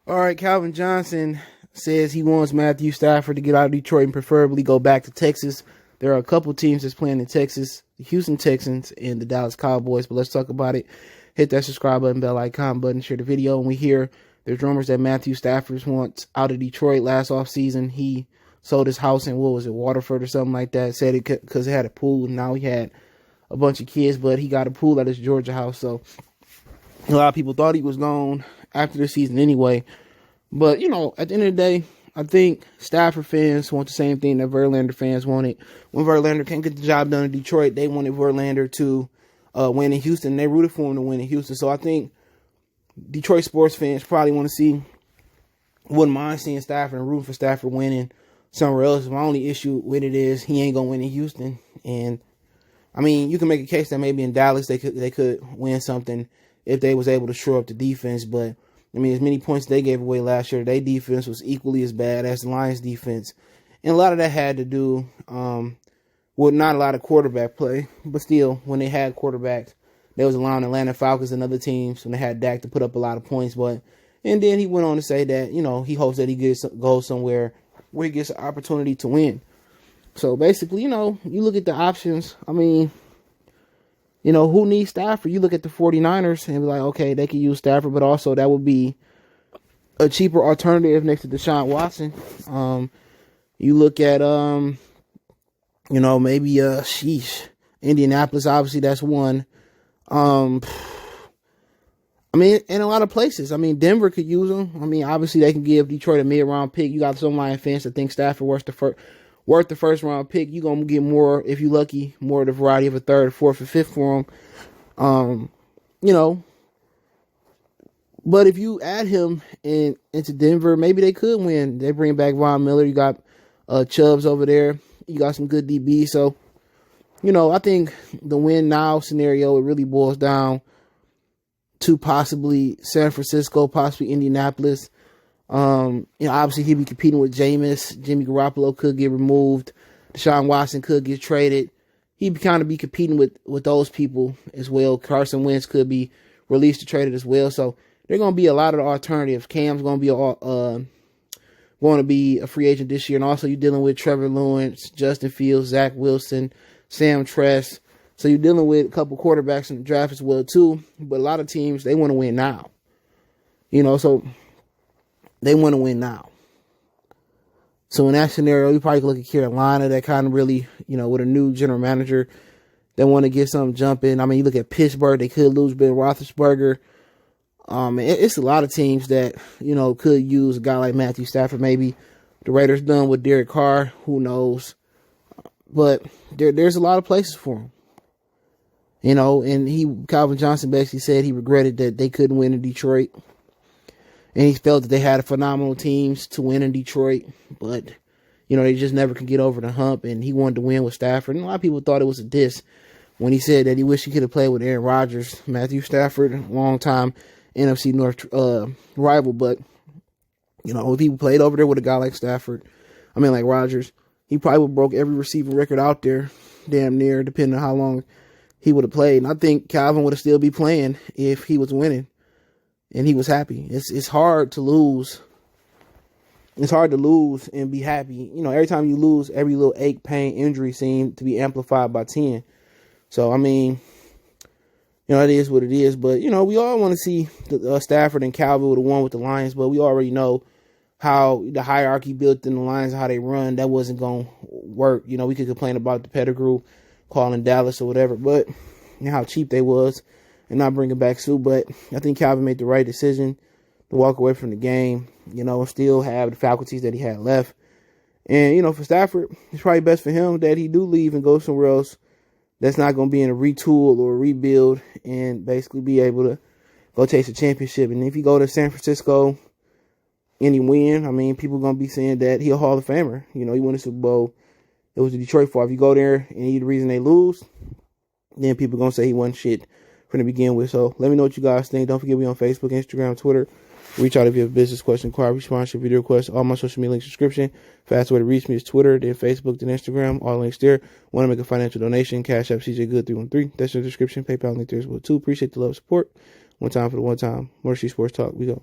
All right, Calvin Johnson says he wants Matthew Stafford to get out of Detroit and preferably go back to Texas. There are a couple teams that's playing in Texas, the Houston Texans and the Dallas Cowboys, but let's talk about it. Hit that subscribe button, bell icon button, share the video. And we hear there's rumors that Matthew Stafford wants out of Detroit. Last offseason, he sold his house in, Waterford or something like that. Said it because it had a pool, and now he had a bunch of kids, but he got a pool at his Georgia house. So a lot of people thought he was gone after the season anyway. But, at the end of the day, I think Stafford fans want the same thing that Verlander fans wanted. When Verlander can't get the job done in Detroit, they wanted Verlander to win in Houston. They rooted for him to win in Houston. So I think Detroit sports fans probably wouldn't mind seeing Stafford and rooting for Stafford winning somewhere else. My only issue with it is he ain't going to win in Houston. And, you can make a case that maybe in Dallas they could win something if they was able to shore up the defense. But, as many points they gave away last year, their defense was equally as bad as the Lions' defense. And a lot of that had to do with not a lot of quarterback play. But still, when they had quarterbacks, they was allowing Atlanta Falcons and other teams when they had Dak to put up a lot of points. And then he went on to say that, he hopes that he goes somewhere where he gets an opportunity to win. So basically, you look at the options. Who needs Stafford? You look at the 49ers and be like, okay, they could use Stafford, but also that would be a cheaper alternative next to Deshaun Watson. You look at, maybe, Indianapolis, obviously that's one. In a lot of places. Denver could use them. Obviously they can give Detroit a mid-round pick. You got some Lion fans that think Stafford worth the first round pick. You're going to get more, if you're lucky, more of the variety of a third, fourth, or fifth for him. But if you add him into Denver, maybe they could win. They bring back Von Miller. You got Chubbs over there. You got some good DB. So, I think the win now scenario, it really boils down to possibly San Francisco, possibly Indianapolis. Obviously he'd be competing with Jameis. Jimmy Garoppolo could get removed. Deshaun Watson could get traded. He'd kind of be competing with those people as well. Carson Wentz could be released or traded as well. So there are going to be a lot of alternatives. Cam's going to be a free agent this year. And also you're dealing with Trevor Lawrence, Justin Fields, Zach Wilson, Sam Tress. So you're dealing with a couple quarterbacks in the draft as well too. But a lot of teams, they want to win now. So they want to win now. So in that scenario, you probably could look at Carolina, that kind of really, with a new general manager, they want to get something jumping. You look at Pittsburgh, they could lose Ben Roethlisberger. It's a lot of teams that, could use a guy like Matthew Stafford. Maybe the Raiders done with Derek Carr, who knows. But there's a lot of places for him. And Calvin Johnson basically said he regretted that they couldn't win in Detroit. And he felt that they had phenomenal teams to win in Detroit, but, they just never could get over the hump, and he wanted to win with Stafford. And a lot of people thought it was a diss when he said that he wished he could have played with Aaron Rodgers. Matthew Stafford, long-time NFC North rival, but, if he played over there with a guy like like Rodgers, he probably would have broke every receiving record out there, damn near, depending on how long he would have played. And I think Calvin would have still be playing if he was winning. And he was happy. It's hard to lose. It's hard to lose and be happy. Every time you lose, every little ache, pain, injury seems to be amplified by 10. So, it is what it is. But, we all want to see Stafford and Calvin would have won with the Lions. But we already know how the hierarchy built in the Lions, how they run. That wasn't going to work. We could complain about the Pettigrew calling Dallas or whatever. But how cheap they was. And not bringing back Sue, but I think Calvin made the right decision to walk away from the game, and still have the faculties that he had left. And, for Stafford, it's probably best for him that he do leave and go somewhere else that's not going to be in a retool or a rebuild and basically be able to go chase a championship. And if you go to San Francisco and he win, people are going to be saying that he's a Hall of Famer. He won the Super Bowl. It was the Detroit fault. If you go there and he's the reason they lose, then people are going to say he won shit from the begin with. So let me know what you guys think. Don't forget we on Facebook, Instagram, Twitter. Reach out if you have a business question, inquiry, sponsorship, video request. All my social media links, description. Fast way to reach me is Twitter, then Facebook, then Instagram. All links there. Want to make a financial donation? Cash App CJ Good 313. That's in the description. PayPal link there as well too. Appreciate the love and support. One time for the one time. More Sports Talk. We go.